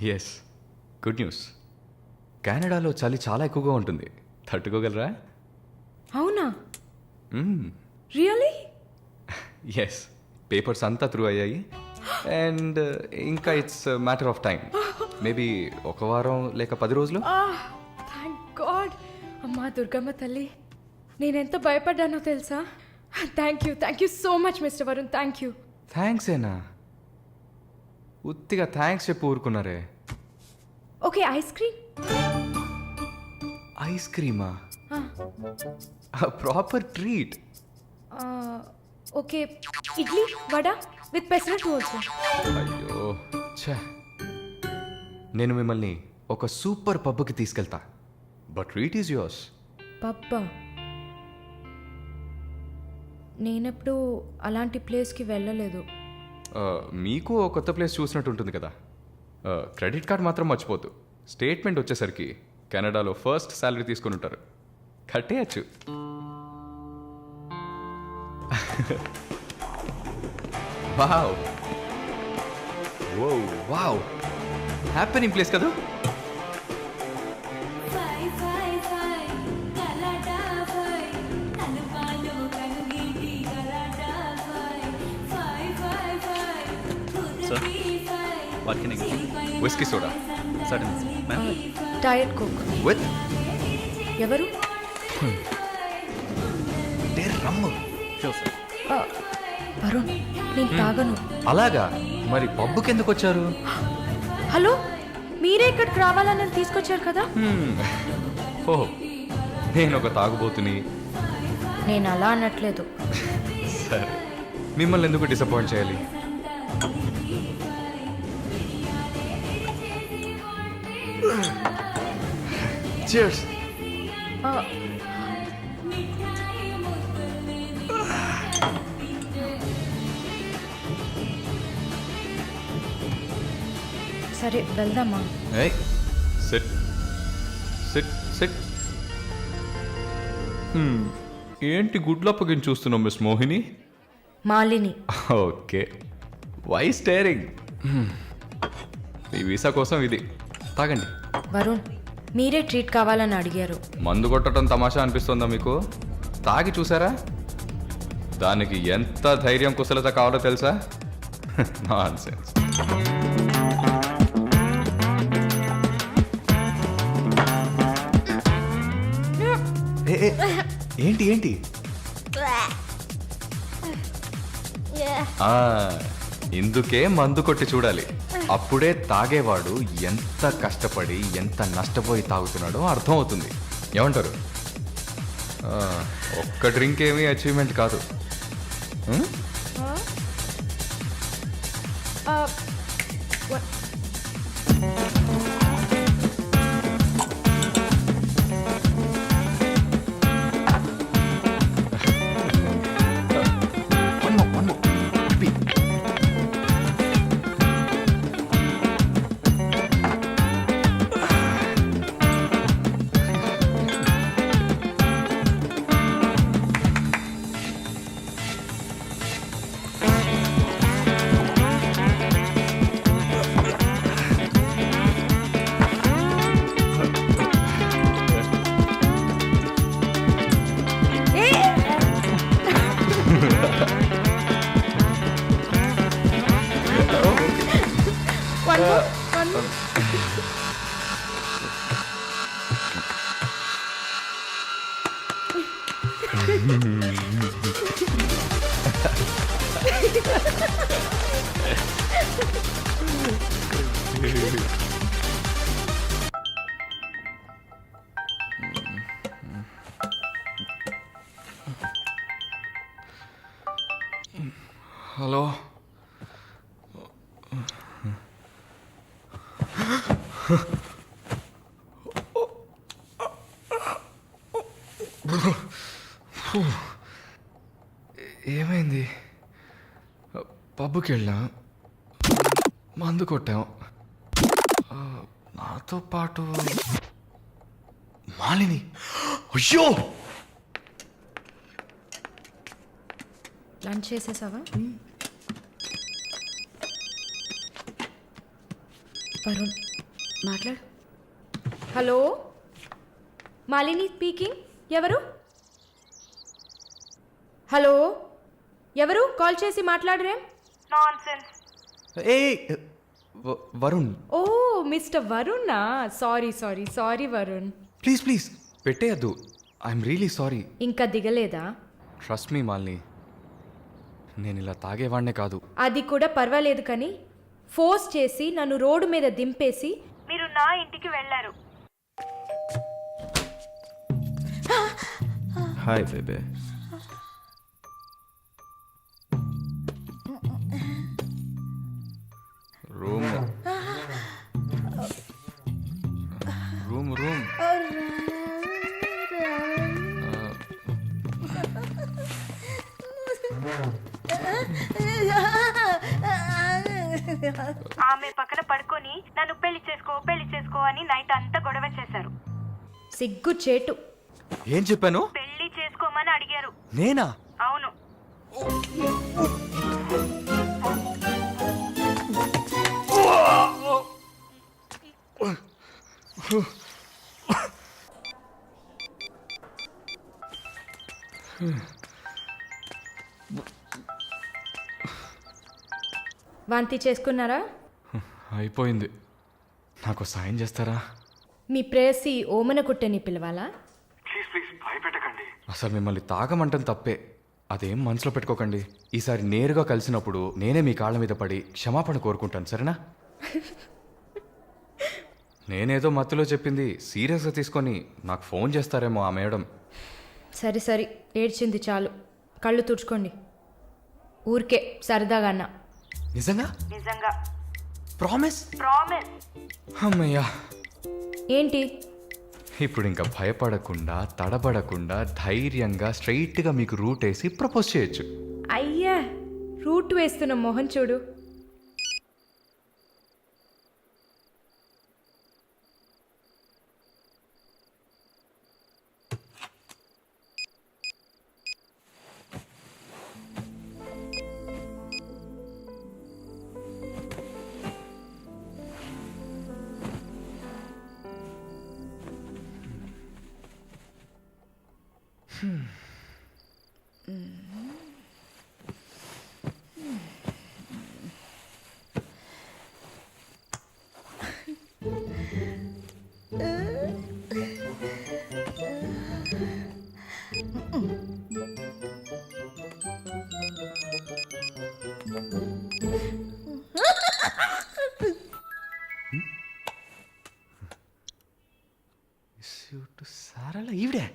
Yes, good news. కెనడాలో చలి చాలా ఎక్కువగా ఉంటుంది. తట్టుకోగలరా? అవునా? రియలీ? ఎస్, పేపర్స్ అంతా త్రూ అయ్యాయి. అండ్ ఇంకా it's matter of time. Maybe 1 వారం లేక 10 రోజులు. Thank God. అమ్మా దుర్గమ్మ తల్లి, నేనెంత భయపడ్డానో తెలుసా? Thank you so much mister Varun. Thank you. Thanks ఏనా? ఉత్తిగా థ్యాంక్స్ చెప్పి ఊరుకున్నారే. Okay, ice cream. ఐస్ క్రీమా? Proper treat. Okay, idli vada with pesarattu also. అయ్యో ఛే, నేను మిమ్మల్ని ఒక సూపర్ పబ్కి తీసుకెళ్తా. But treat is yours. Pabba? నేనెప్పుడు అలాంటి ప్లేస్కి వెళ్ళలేదు. మీకు ఒక కొత్త ప్లేస్ చూసినట్టు ఉంటుంది కదా. క్రెడిట్ కార్డ్ మాత్రం మర్చిపోద్దు. స్టేట్మెంట్ వచ్చేసరికి కెనడాలో ఫస్ట్ శాలరీ తీసుకుని ఉంటారు. కట్టేయచ్చు. వావ్, వావ్, హ్యాపెనింగ్ ప్లేస్ కదా. What can I get? Whisky soda. Certainly, ma'am. Diet coke. With ఎవరు? రమ్ము. Sure, sir. వరుణ్, నేను తాగను. అలాగా? మరి పబ్బుకి ఎందుకు వచ్చారు? హలో, మీరే ఇక్కడికి రావాలని నన్ను తీసుకొచ్చారు కదా. ఓ, నేను ఒక తాగుబోతుని. నేను అలా అనట్లేదు. సరే, మిమ్మల్ని ఎందుకు డిసప్పాయింట్ చేయాలి? Cheers. సరే వెళ్దామా? Hey, sit. ఏంటి గుడ్లప్పగిని చూస్తున్నావు miss Mohini? Malini. Okay, why staring? మీ వీసా కోసం ఇది తాగండి. వరుణ్, మీరే ట్రీట్ కావాలని అడిగారు. మందు కొట్టడం తమాషా అనిపిస్తుందా మీకు? తాగి చూసారా? దానికి ఎంత ధైర్యం కుశలత కావాలో తెలుసా? నాన్సెన్స్. ఏంటి? ఇందుకే మందు కొట్టి చూడాలి. అప్పుడే తాగేవాడు ఎంత కష్టపడి ఎంత నష్టపోయి తాగుతున్నాడో అర్థం అవుతుంది. ఏమంటారు? ఒక్క డ్రింక్ ఏమీ అచీవ్మెంట్ కాదు. హలో, ఏమైంది? పబ్కి వెళ్ళాం, మందు కొట్టాం. నాతో పాటు మాలిని. అయ్యో, లంచ్ చేసేసావా? వరుణ్, మాట్లాడు. Hello, Malini speaking. ఎవరు? హలో, ఎవరు? కాల్ చేసి మాట్లాడరేం? ఏ వరుణ్, ఓ మిస్టర్ వరుణా. సారీ వరుణ్. ప్లీజ్ ప్లీజ్ పెట్టేయద్దు. I'm really sorry. ఇంకా దిగలేదా? ట్రస్ట్ మీ మాలిని, నేను ఇలా తాగేవాడినే కాదు. అది కూడా పర్వాలేదు, కానీ ఫోర్స్ చేసి నన్ను రోడ్డు మీద దింపేసి మీరు నా ఇంటికి వెళ్ళారు. హాయ్ బేబే. రూమ్ రూమ్ రూమ్ ఆమె పక్కన పడుకొని నన్ను పెళ్లి చేసుకో అని నైట్ అంతా గొడవ చేశారు. సిగ్గు చేటు. ఏం చెప్పాను? పెళ్లి చేసుకోమని అడిగారు. నేనా? అవును. వాంతి చేసుకున్నారా? అయిపోయింది. నాకు సాయం చేస్తారా? మీ ప్రేయసి ఓమన కుట్టని పిలవాలా? అసలు మిమ్మల్ని తాగమంటం తప్పే. అదేం మనసులో పెట్టుకోకండి. ఈసారి నేరుగా కలిసినప్పుడు నేనే మీ కాళ్ళ మీద పడి క్షమాపణ కోరుకుంటాను, సరేనా? నేనేదో మత్తులో చెప్పింది సీరియస్గా తీసుకొని నాకు ఫోన్ చేస్తారేమో ఆ మేడం. సరే ఏడ్చింది చాలు. కళ్ళు తుడుచుకోండి. ఊరికే సరదాగా అన్నా. నిజంగా? ప్రామిస్? అమ్మయ్యా. ఏంటి? ఇప్పుడు ఇంకా భయపడకుండా తడబడకుండా ధైర్యంగా స్ట్రైట్గా మీకు రూట్ వేసి ప్రపోజ్ చేయొచ్చు. అయ్యా, రూట్ వేస్తున్న మొహం చూడు. సారాల ఈవిడే.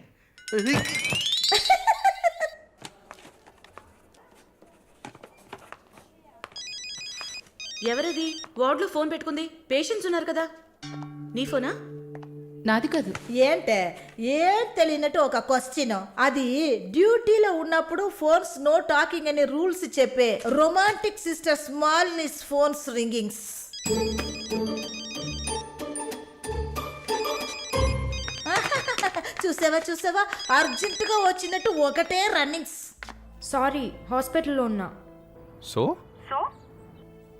ఎవరది వార్డులో ఫోన్ పెట్టుకుంది? పేషెంట్స్ ఉన్నారు కదా. నీ ఫోనా? నాది కాదు. ఏంటే ఏం తెలియనట్టు ఒక క్వశ్చన్. అది డ్యూటీలో ఉన్నప్పుడు ఫోన్స్ నో టాకింగ్ అనే రూల్స్ చెప్పే romantic sister smallness phones ringings. చూసావా అర్జెంటుగా వచ్చినట్టు ఒకటే రన్నింగ్స్. సారీ, హాస్పిటల్లో ఉన్నా. సో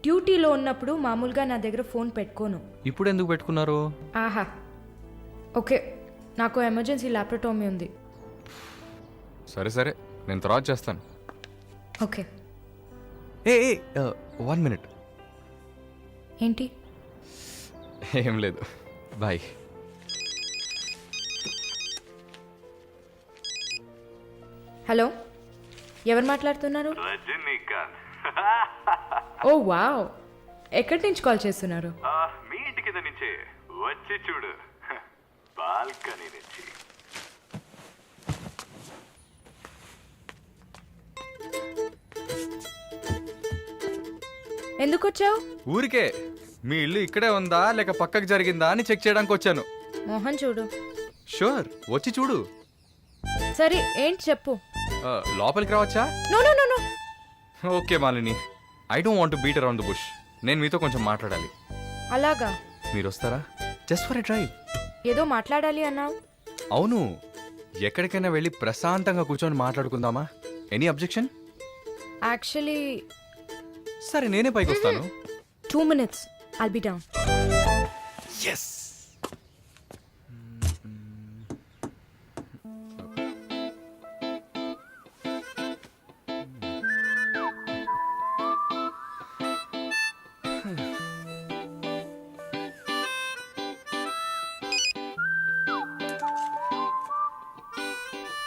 డ్యూటీలో ఉన్నప్పుడు మామూలుగా నా దగ్గర ఫోన్ పెట్టుకోను. ఇప్పుడు ఎందుకు పెట్టుకున్నారు? ఆహా, ఓకే, నాకు ఎమర్జెన్సీ ల్యాప్రటోమీ ఉంది. సరే నేను తర్వాత చేస్తాను. ఓకే. ఏ 1 minute. ఏంటి? ఏం లేదు, బాయ్. హలో, ఎవరు మాట్లాడుతున్నారు? రజనీకాంత్. ఓ వావ్, ఎక్కడి నుంచి కాల్ చేస్తున్నారు? మీ ఇంటి కింద నుంచే వచ్చి చూడు, బాల్కనీ నుంచి. ఎందుకు వచ్చావు? ఊరికే మీ ఇల్లు ఇక్కడే ఉందా లేక పక్కకు జరిగిందా అని చెక్ చేయడానికి వచ్చాను. మోహన్ చూడు. షూర్, వచ్చి చూడు. సరే, ఏంటి చెప్పు. లోపలికి రావచ్చా? No no no no. Okay Malini, I don't want to beat around the bush. నేను మీతో కొంచెం మాట్లాడాలి. అలాగా? మీరు వస్తారా? Just for a drive. ఏదో మాట్లాడాలి అన్నావు. అవును, ఎక్కడికైనా వెళ్ళి ప్రశాంతంగా కూర్చొని మాట్లాడుకుందామా? Any objection? ఎస్.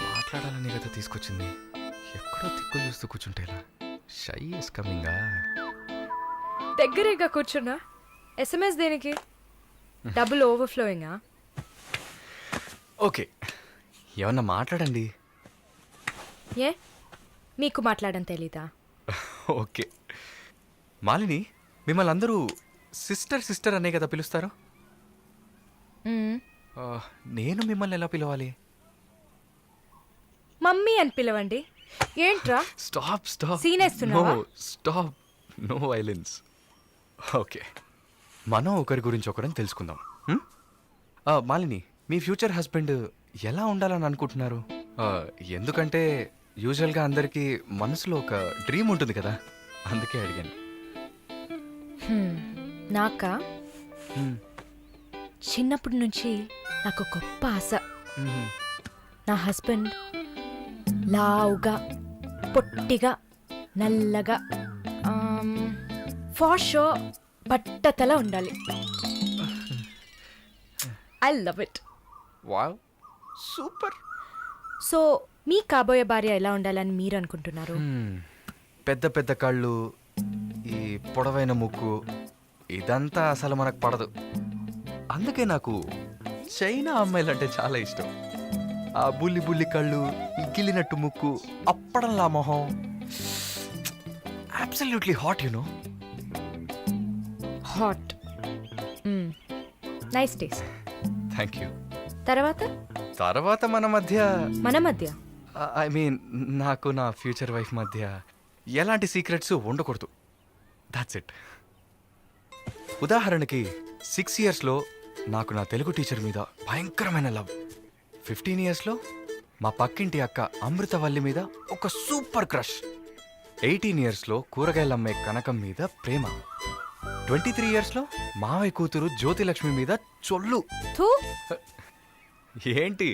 మాట్లాడాలని కదా తీసుకొచ్చింది. ఎక్కడో తిక్కులు చూస్తూ కూర్చుంటేలా. Shy is కమింగా. దగ్గరేగా కూర్చున్నా. ఎస్ఎంఎస్ దేనికి? డబుల్ ఓవర్ఫ్లోయింగా? ఓకే, ఏమన్నా మాట్లాడండి. ఏ మీకు మాట్లాడడం తెలీదా? ఓకే మాలిని, మిమ్మల్ని అందరూ సిస్టర్ సిస్టర్ అనే కదా పిలుస్తారు. మ్మ్. నేను మిమ్మల్ని ఎలా పిలవాలి? మమ్మీ అని పిలవండి. ఏంట్రా స్టాప్ స్టాప్. Scene వేస్తున్నావా? Stop, no violence. ఓకే, మనం ఒకరి గురించి ఒకరం తెలుసుకుందాం. మాలిని, మీ ఫ్యూచర్ హస్బెండ్ ఎలా ఉండాలని అనుకుంటున్నారు? ఎందుకంటే యూజువల్గా అందరికీ మనసులో ఒక డ్రీమ్ ఉంటుంది కదా, అందుకే అడిగాను. నాకా చిన్నప్పటి నుంచి నాకు గొప్ప ఆశ. నా హస్బెండ్ లావుగా, పొట్టిగా, నల్లగా, ఫార్ షో బట్టతల ఉండాలి. I love it. Wow, super. So మీ కాబోయే భార్య ఎలా ఉండాలని మీరు అనుకుంటున్నారు? పెద్ద పెద్ద కళ్ళు, ఈ పొడవైన ముక్కు, ఇదంతా అసలు మనకు పడదు. అందుకే నాకు చైనా అమ్మాయిలంటే చాలా ఇష్టం. ఆ బుల్లి బుల్లి కళ్ళు, ఈ గిల్లినట్టు ముక్కు, అప్పడంలా మొహం, absolutely hot you know. Hot. Nice taste. Thank you. తర్వాత మన మధ్య, మన మధ్య ఐ మీన్ నాకు నా ఫ్యూచర్ వైఫ్ మధ్య ఎలాంటి సీక్రెట్స్ ఉండకూడదు. That's it. ఉదాహరణకి 6 yearsలో నాకు నా తెలుగు టీచర్ మీద భయంకరమైన లవ్. 15 yearsలో మా పక్కింటి అక్క అమృతవల్లి మీద ఒక సూపర్ క్రష్. 18 yearsలో కూరగాయలమ్మే కనకం మీద ప్రేమ. 23 yearsలో మావయ్య కూతురు జ్యోతిలక్ష్మి మీద చొల్లు. థూ. ఏంటి,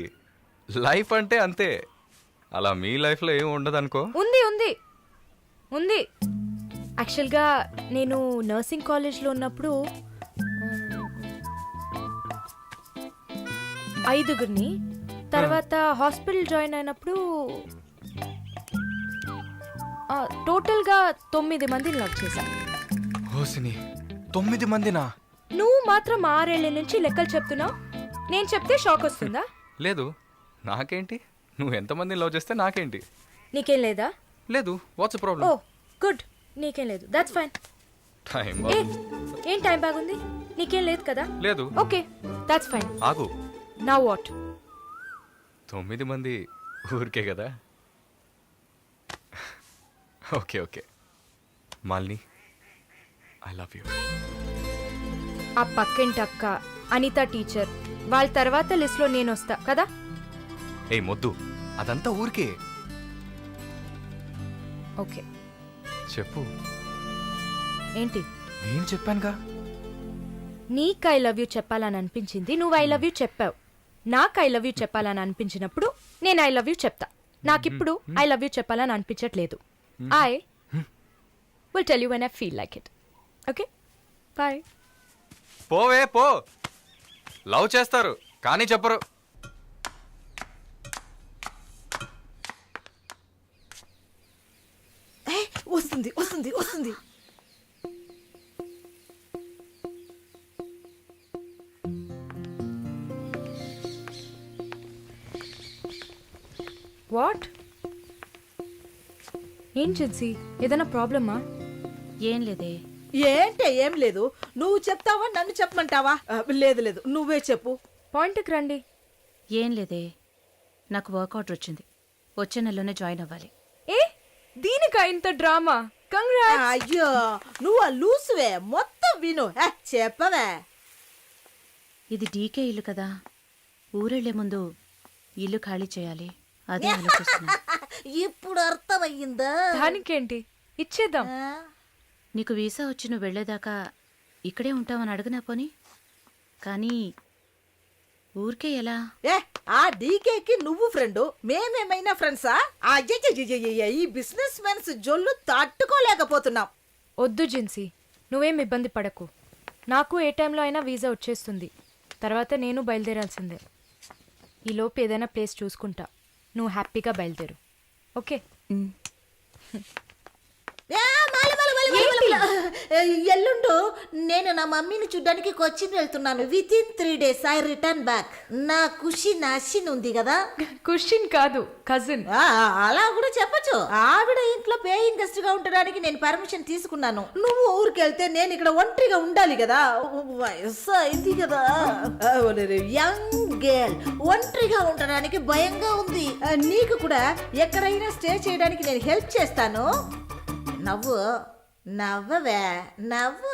లైఫ్ అంటే అంతే. అలా మీ లైఫ్లో ఏం ఉండదనుకో. ఉంది ఉంది ఉంది. యాక్చువల్గా నేను నర్సింగ్ కాలేజ్లో ఉన్నప్పుడు 5గురిని, తర్వాత హాస్పిటల్ జాయిన్ అయినప్పుడు టోటల్గా 9 మందిని లవ్ చేశా. హోసిని, 9 మందినా? నువ్వు మాత్రం 6 ఏళ్ల నుంచి లెక్కలు చెప్తున్నావు. నేను చెప్తే షాక్ వస్తుందా? లేదు, నాకేంటి, నువ్వు ఎంతమందిని లవ్ చేస్తే నాకేంటి. నీకేం లేదా? లేదు, వాట్స్ ఓ ప్రాబ్లం? గుడ్, నీకేం లేదు. That's fine. టైం ఏ ఏం టైం బాగుంది? నీకేం లేదు కదా? లేదు. Okay, that's fine. ఆగు. Now what? 9 మంది ఊరికే కదా. Okay okay Malini, I love you. ఆ పక్కింటి అక్క, అనిత టీచర్, వాళ్ళ తర్వాత లిస్ట్లో నేను వస్తా కదా. ఏ మొద్దు, అదంతా ఊరికే. ఓకే చెప్పు. ఏంటి? నేను చెప్పానుగా. నీకు ఐ లవ్ యూ చెప్పాలని అనిపించింది, నువ్వు ఐ లవ్ యూ చెప్పావు. నాకు ఐ లవ్ యూ చెప్పాలని అనిపించినప్పుడు నేను ఐ లవ్ యూ చెప్తా. నాకిప్పుడు ఐ లవ్ యూ చెప్పాలని అనిపించట్లేదు. I will tell you when I feel like it. Okay, bye. పోవే పో. లవ్ చేస్తారు కానీ చెప్పరు. వస్తుంది వస్తుంది వస్తుంది. వాట్? ఏం జిన్సీ, ఏదైనా ప్రాబ్లమా? ఏం లేదే. ఏంటే ఏం లేదు. నువ్వు చెప్తావా నన్ను చెప్పమంటావా? లేదు లేదు, నువ్వే చెప్పు. పాయింట్కి రండి. ఏం లేదే, నాకు వర్క్ ఆర్డర్ వచ్చింది. వచ్చే నెలలోనే జాయిన్ అవ్వాలి. ఏ దీనికా ఇంత డ్రామా? కంగ్రాట్స్. అయ్యో, నువ్వు ఆ లూసువే, మొత్తం విను. చెప్పవే. ఇది డీకే ఇల్లు కదా, ఊరెళ్లే ముందు ఇల్లు ఖాళీ చేయాలి. అదే ఆలోచిస్తున్నా. ఇప్పుడు అర్థమయ్యిందా? దానికేంటి, ఇచ్చేద్దాం. నీకు వీసా వచ్చి నువ్వు వెళ్లేదాకా ఇక్కడే ఉంటావని అడగనా పోనీ? కానీ ఊరికే ఎలా? ఏ ఆ డీకేకి నువ్వు ఫ్రెండు, మేమేమైనా ఫ్రెండ్సా? అయ్యయ్యయ్యయ్య, ఈ బిజినెస్ మెన్స్ జొల్లు తట్టుకోలేకపోతున్నాం. వద్దు జిన్సీ, నువ్వేం ఇబ్బంది పడకు. నాకు ఏ టైంలో అయినా వీసా వచ్చేస్తుంది. తర్వాత నేను బయలుదేరాల్సిందే. ఈలోపు ఏదైనా ప్లేస్ చూసుకుంటా. నువ్వు హ్యాపీగా బయలుదేరు. ఓకే? ఏ, ఎల్లుండు నేను నా మమ్మీని చూడ్డానికి కొచ్చిన్ వెళ్తున్నాను. With in 3 days I return back. నా ఖుషి నాశిన్ ఉంది కదా. క్వశ్చన్ కాదు, కజిన్. అలా కూడా చెప్పొచ్చు. ఆవిడ ఇంట్లో పేయింగ్ గెస్ట్ గా ఉండడానికి నేను పర్మిషన్ తీసుకున్నాను. నువ్వు ఊరికెళ్తే నేను ఇక్కడ ఒంటరిగా ఉండాలి కదా. వయసు అయింది కదా. యంగ్ గర్ల్ ఒంటరిగా ఉండడానికి భయంగా ఉంది. నీకు కూడా ఎక్కడైనా స్టే చేయడానికి నేను హెల్ప్ చేస్తాను. నవ్వు నవ్వవే నవ్వు.